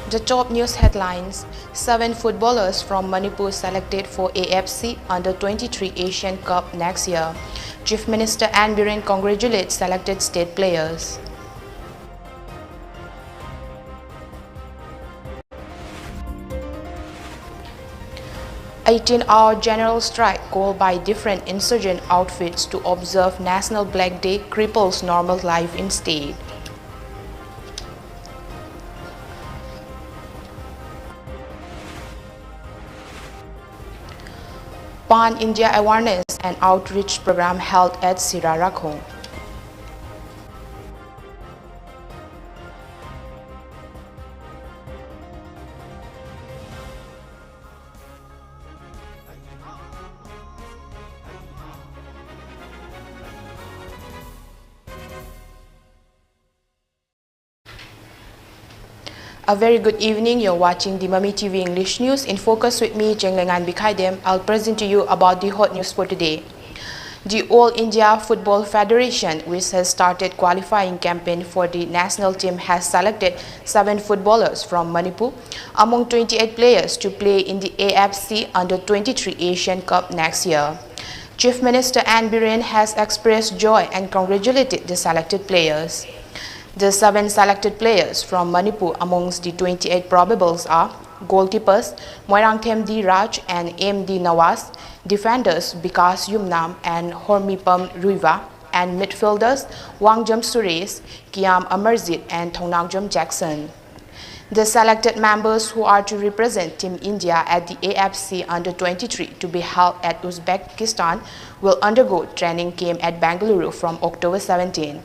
The top news headlines: 7 footballers from Manipur selected for AFC Under-23 Asian Cup next year. Chief Minister Ann Biren congratulates selected state players. An 18-hour general strike called by different insurgent outfits to observe National Black Day cripples normal life in state. Pan-India Awareness and Outreach Program held at Sirarakhong. A very good evening. You're watching the Mami TV English News in Focus with me, CHENGLEINGANBI KHAiDEM. I'll present to you about the hot news for today. The All India Football Federation, which has started qualifying campaign for the national team, has selected 7 footballers from Manipur among 28 players to play in the AFC Under-23 Asian Cup next year. Chief Minister Ann Biren has expressed joy and congratulated the selected players. The 7 selected players from Manipur amongst the 28 probables are goalkeepers Moirangthem D. Raj and M. D. Nawaz, defenders Bikas Yumnam and Hormipam Ruiva, and midfielders Wangjam Suresh, Kiam Amarjit and Thongnamjam Jackson. The selected members who are to represent Team India at the AFC Under-23 to be held at Uzbekistan will undergo training camp at Bengaluru from October 17.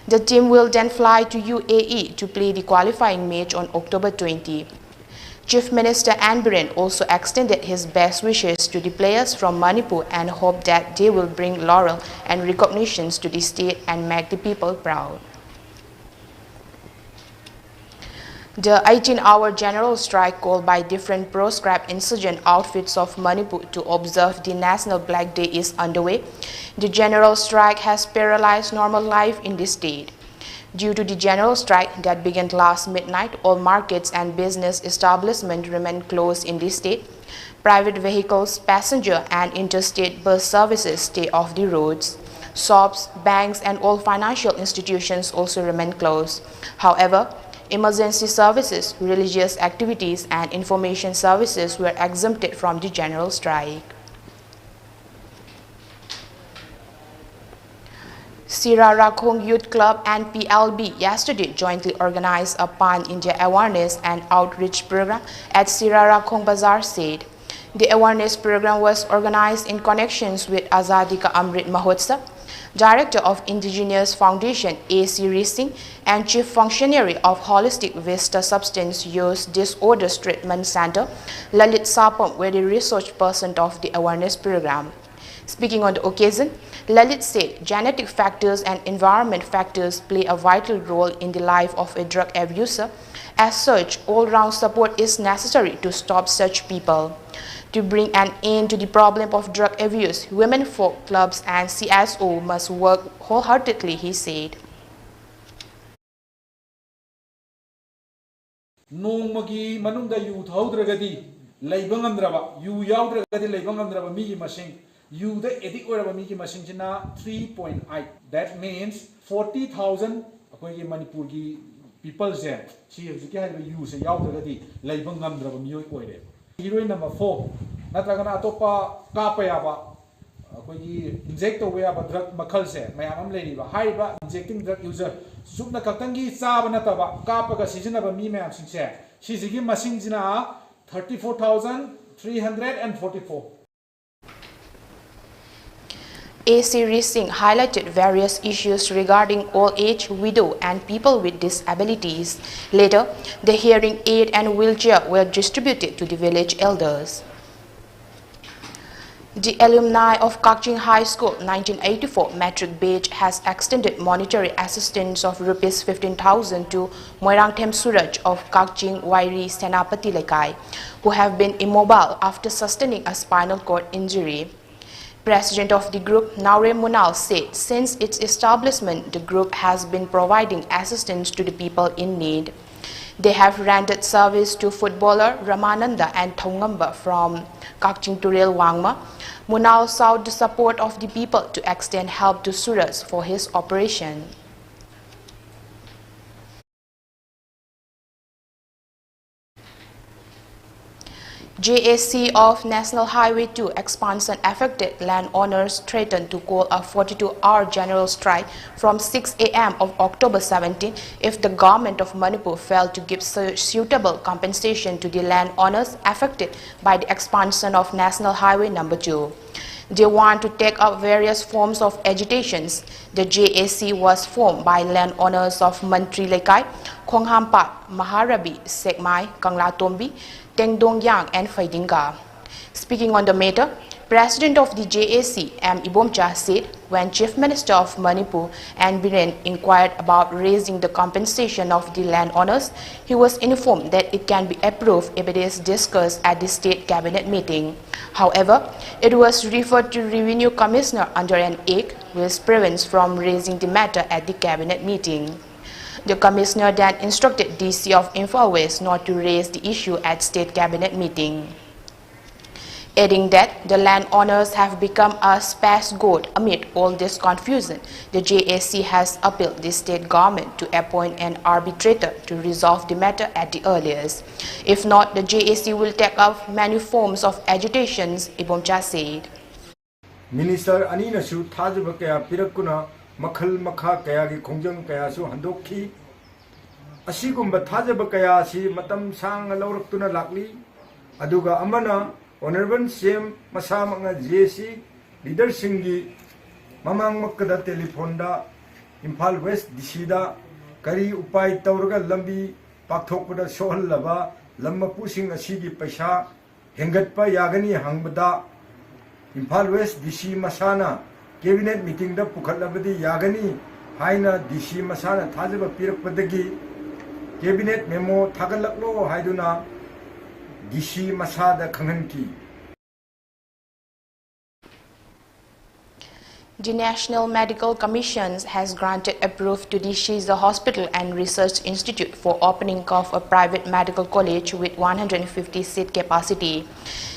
The team will then fly to UAE to play the qualifying match on October 20. Chief Minister Ann Biren also extended his best wishes to the players from Manipur and hoped that they will bring laurel and recognitions to the state and make the people proud. The 18-hour general strike called by different proscribed insurgent outfits of Manipur to observe the National Black Day is underway. The general strike has paralyzed normal life in the state. Due to the general strike that began last midnight, all markets and business establishments remain closed in the state. Private vehicles, passenger and interstate bus services stay off the roads. Shops, banks and all financial institutions also remain closed. However, emergency services, religious activities and information services were exempted from the general strike. Sirarakhong Youth Club and PLB yesterday jointly organized a Pan-India Awareness and Outreach Program at Sirarakhong Bazaar said. The awareness program was organized in connections with Azadi Ka Amrit Mahotsav. Director of Indigenous Foundation A.C. Rising and Chief Functionary of Holistic Vista Substance Use Disorders Treatment Center, Lalit Sapam, were the research person of the awareness program. Speaking on the occasion, Lalit said genetic factors and environment factors play a vital role in the life of a drug abuser. As such, all-round support is necessary to stop such people. To bring an end to the problem of drug abuse, women folk clubs and CSO must work wholeheartedly, he said. Nongmagi manungda yu thaudragadi leibangamdraba yu yaudragadi leibangamdraba mi masing yu the edik oraba mi masing china 3.8. That means 40,000 akogi Manipur gi people se chi hujiki haiba yu se yaudragadi leibangamdraba mi oire. Heroin number 4. Natragana atopa kapayaba. Akogi inject away aba drug makal se mayamam leriba. Haiba injecting drug user. Sukna katangi saba nataba kapaga seasonaba mi mayam singse. Shizigi masing jina 34,344. A.C. Rising highlighted various issues regarding old age, widow and people with disabilities. Later, the hearing aid and wheelchair were distributed to the village elders. The alumni of Kaching High School 1984 matric batch has extended monetary assistance of Rs 15,000 to Moirangthem Suraj of Kaching Wairi Senapati Lekai, who have been immobile after sustaining a spinal cord injury. President of the group, Naure Munal, said since its establishment, the group has been providing assistance to the people in need. They have rendered service to footballer Ramananda and Thongamba from Kakching Turel Wangma. Munal sought the support of the people to extend help to Surat for his operation. JAC of National Highway 2 expansion affected landowners threatened to call a 42-hour general strike from 6 a.m. of October 17 if the government of Manipur failed to give suitable compensation to the landowners affected by the expansion of National Highway number 2. They want to take up various forms of agitations. The JAC was formed by landowners of Mantri Lekai, Khonghampat, Maharabi, Sekmai, Kanglatombi, Tengdongyang and Faidinga. Speaking on the matter, President of the JAC, M. Ibomcha, said when Chief Minister of Manipur and Biren inquired about raising the compensation of the landowners, he was informed that it can be approved if it is discussed at the State Cabinet meeting. However, it was referred to Revenue Commissioner under an act which prevents from raising the matter at the Cabinet meeting. The Commissioner then instructed DC of Imphal West not to raise the issue at State Cabinet meeting, adding that the landowners have become a scapegoat amid all this confusion. The JAC has appealed the state government to appoint an arbitrator to resolve the matter at the earliest. If not, the JAC will take up many forms of agitations, Ibomcha said. Minister Anina Su Tajaba Kaya Pirakuna Makal Makha Kaya Kongjang Kaya Su Handoki Asigumba Tajaba Kaya Si Matam Sang Lauratuna Lakli Aduga Amana Honorable CM Masamanga JC Leader Singi Mamang Makada Telefonda Imphal West Disida Kari Upai Tauraga Lambi Pakthokpada Sohal Lava Lamba Pusing Asigi Paisha Hengatpa Yagani Hangbada Imphal West DC Masana Cabinet meeting da Pukhalabadi Yagani Haina DC Masana Tajaba Pirakpadagi Cabinet memo Tagalaklo Haiduna DC Masada Kanganki. The National Medical Commission has granted approval to the Shiza Hospital and Research Institute for opening of a private medical college with 150 seat capacity.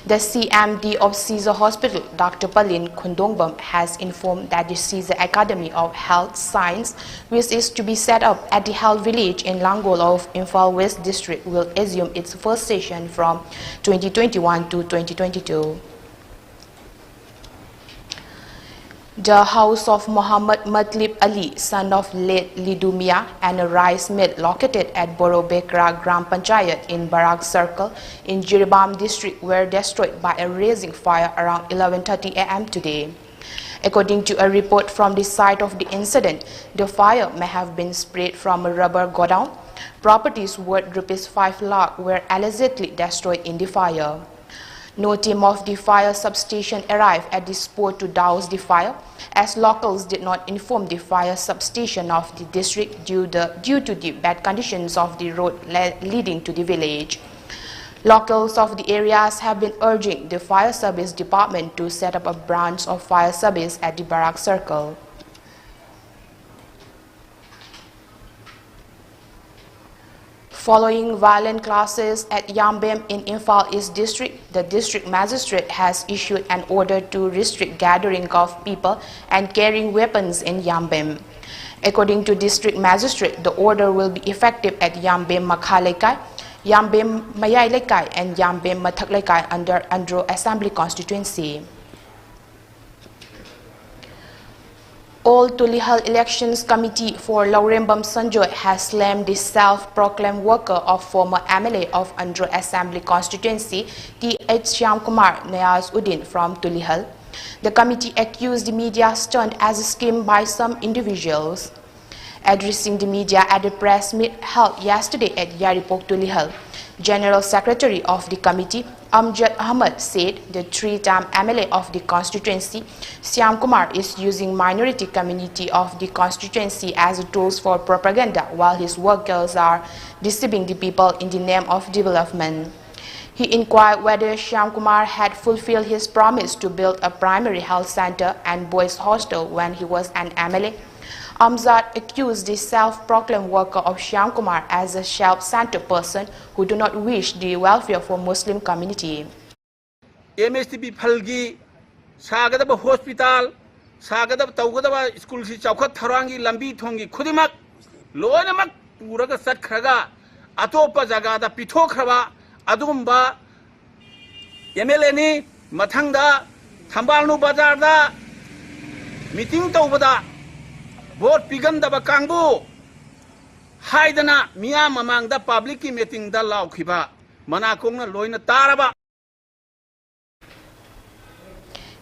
The CMD of Shiza Hospital, Dr. Palin Khundongbam, has informed that the Shiza Academy of Health Science, which is to be set up at the Health Village in Langol of Imphal West District, will assume its first session from 2021 to 2022. The house of Muhammad Matlib Ali, son of late Lidumia, and a rice mill located at Borobekra Gram Panchayat in Barak Circle in Jiribam district were destroyed by a rising fire around 11:30 a.m. today. According to a report from the site of the incident, the fire may have been sprayed from a rubber godown. Properties worth ₹5 lakh were allegedly destroyed in the fire. No team of the fire substation arrived at the spot to douse the fire, as locals did not inform the fire substation of the district due to the bad conditions of the road leading to the village. Locals of the areas have been urging the fire service department to set up a branch of fire service at the Barak Circle. Following violent clashes at Yambem in Imphal East District, the district magistrate has issued an order to restrict gathering of people and carrying weapons in Yambem. According to district magistrate, the order will be effective at Yambem Makha Lekai, Yambem Mayai Lekai and Yambem Mathak Lekai under Andro Assembly constituency. All Tulihal Elections Committee for Laurembam Sanjoy has slammed the self-proclaimed worker of former MLA of Andro Assembly constituency, T.H. Shyamkumar Nayaz Uddin from Tulihal. The committee accused the media stunt as a scheme by some individuals. Addressing the media at a press meet held yesterday at Yaripok, Tulihal, General Secretary of the committee, Amjad Ahmad, said the three-time MLA of the constituency, Syam Kumar, is using minority community of the constituency as a tool for propaganda while his workers are deceiving the people in the name of development. He inquired whether Syam Kumar had fulfilled his promise to build a primary health center and boys hostel when he was an MLA. Amzad accused the self-proclaimed worker of Shyam Kumar as a self-centered person who do not wish the welfare for Muslim community. MSTP Phalgi Sagadaba Hospital Sagadab Taugadaba School si Chaukat Tharangi Lambi Thongi Kudimak Loanamak Puraga Sat Kraga Atopa Zagada Pitokrava Adumba MLNI Matanga Tambalnu Bazarda Meeting Taubada Vote Pigandaba Kangu Haidana Miyam among the public meeting the Laukiba Manakona Loina Taraba.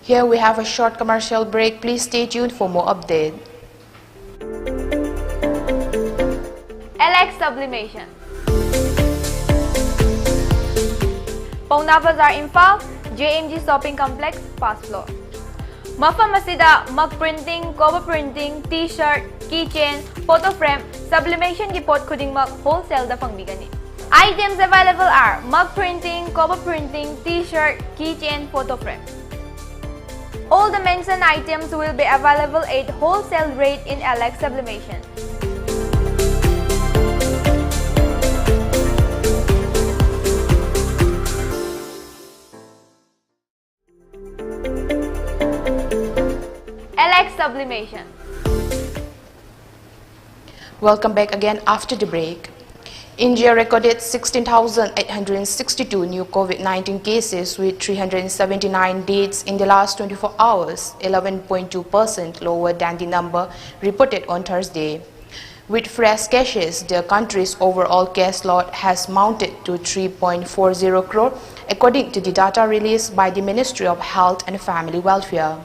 Here we have a short commercial break. Please stay tuned for more update. LX Sublimation. Pauna Bazaar Imphal, JMG Shopping Complex, first floor. Mafam asida mug printing, cover printing, t-shirt, keychain, photo frame, sublimation ki pot khuding mug wholesale da pangbigani. Items available are mug printing, cover printing, t-shirt, keychain, photo frame. All the mentioned items will be available at wholesale rate in LX Sublimation. LX Sublimation. Welcome back again after the break. India recorded 16,862 new COVID-19 cases with 379 deaths in the last 24 hours, 11.2% lower than the number reported on Thursday. With fresh cases, the country's overall case load has mounted to 3.40 crore, according to the data released by the Ministry of Health and Family Welfare.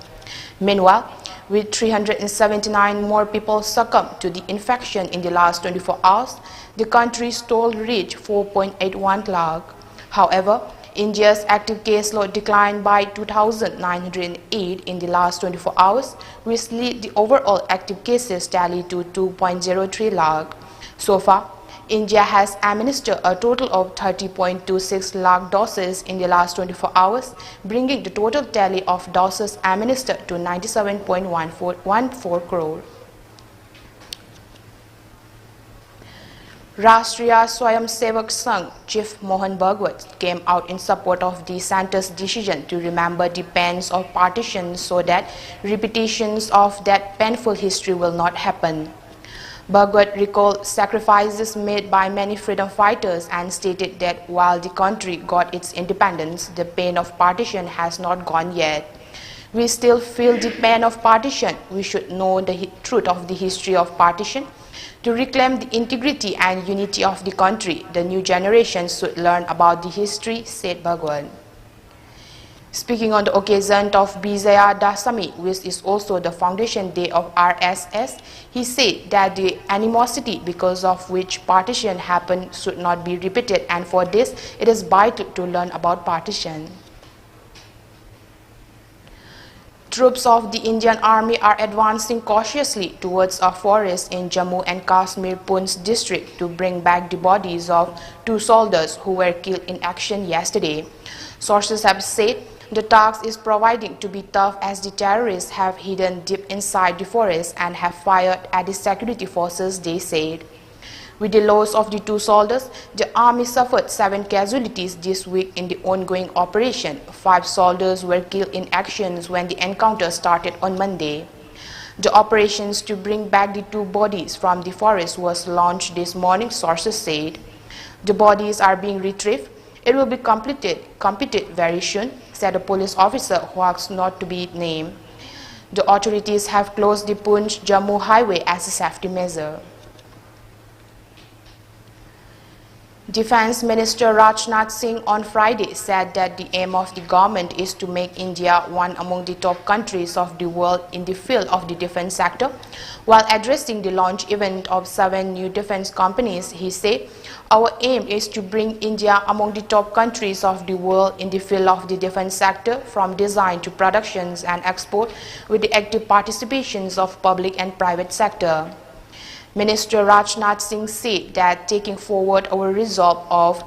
Meanwhile, with 379 more people succumbed to the infection in the last 24 hours, the country's toll reached 4.81 lakh. However, India's active case load declined by 2,908 in the last 24 hours, which lead the overall active cases tally to 2.03 lakh. So far, India has administered a total of 30.26 lakh doses in the last 24 hours, bringing the total tally of doses administered to 97.14 crore. Rashtriya Swayamsevak Sangh Chief Mohan Bhagwat came out in support of the centre's decision to remember the pains of partition so that repetitions of that painful history will not happen. Bhagwat recalled sacrifices made by many freedom fighters and stated that while the country got its independence, the pain of partition has not gone yet. We still feel the pain of partition. We should know the truth of the history of partition. To reclaim the integrity and unity of the country, the new generation should learn about the history, said Bhagwat. Speaking on the occasion of Vijaya Dasami, which is also the foundation day of RSS, he said that the animosity because of which partition happened should not be repeated, and for this it is vital to learn about partition. Troops of the Indian Army are advancing cautiously towards a forest in Jammu and Kashmir Poonch district to bring back the bodies of 2 soldiers who were killed in action yesterday. Sources have said the task is proving to be tough as the terrorists have hidden deep inside the forest and have fired at the security forces, they said. With the loss of the 2 soldiers, the army suffered 7 casualties this week in the ongoing operation. 5 soldiers were killed in actions when the encounter started on Monday. The operations to bring back the 2 bodies from the forest was launched this morning, sources said. The bodies are being retrieved. It will be completed very soon, said a police officer who asked not to be named. The authorities have closed the Poonch-Jammu highway as a safety measure. Defense Minister Rajnath Singh on Friday said that the aim of the government is to make India one among the top countries of the world in the field of the defense sector. While addressing the launch event of 7 new defense companies, he said, "Our aim is to bring India among the top countries of the world in the field of the defense sector, from design to productions and export, with the active participations of public and private sector." Minister Rajnath Singh said that taking forward our resolve of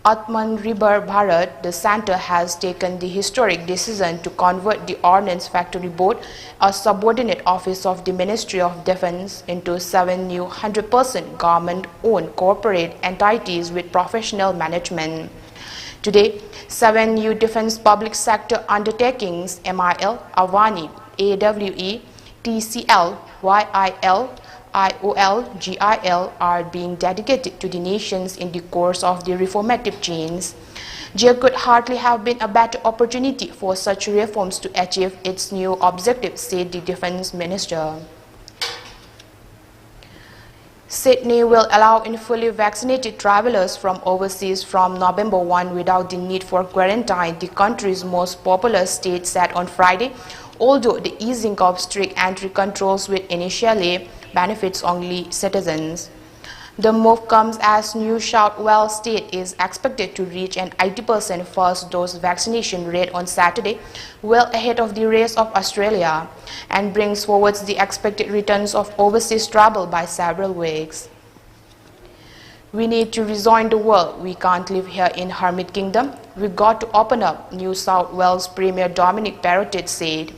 Atmannirbhar Bharat, the center has taken the historic decision to convert the Ordnance Factory Board, a subordinate office of the Ministry of Defense, into 7 new 100% government-owned corporate entities with professional management. Today, 7 new defense public sector undertakings, MIL, Avani, AWE, TCL, YIL, IOL, GIL, are being dedicated to the nations in the course of the reformative change. There could hardly have been a better opportunity for such reforms to achieve its new objectives, said the Defense Minister. Sydney will allow in fully vaccinated travelers from overseas from November 1 without the need for quarantine, the country's most populous state said on Friday, although the easing of strict entry controls will initially benefits only citizens. The move comes as New South Wales state is expected to reach an 80% first dose vaccination rate on Saturday, well ahead of the rest of Australia, and brings forward the expected returns of overseas travel by several weeks. We need to rejoin the world. We can't live here in Hermit Kingdom. We've got to open up, New South Wales Premier Dominic Perrottet said.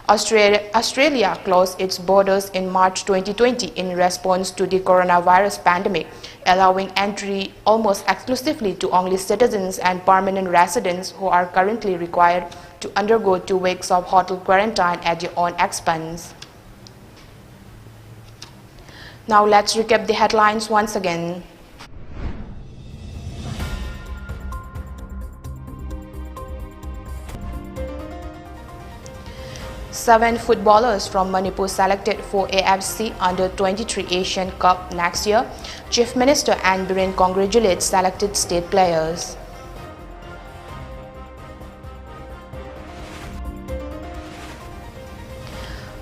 Australia closed its borders in March 2020 in response to the coronavirus pandemic, allowing entry almost exclusively to only citizens and permanent residents who are currently required to undergo 2 weeks of hotel quarantine at their own expense. Now let's recap the headlines once again. Seven footballers from Manipur selected for AFC Under-23 Asian Cup next year. Chief Minister Ann Biren congratulates selected state players.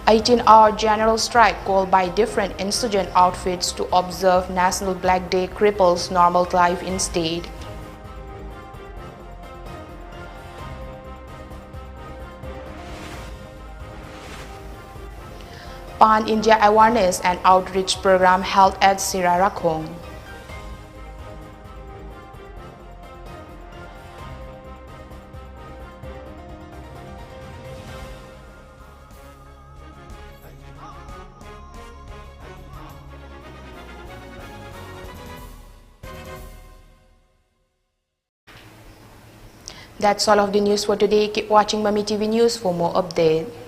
An 18-hour general strike called by different insurgent outfits to observe National Black Day cripples normal life in state. Pan-India Awareness and Outreach Program held at Sirarakhong. That's all of the news for today. Keep watching Mami TV News for more updates.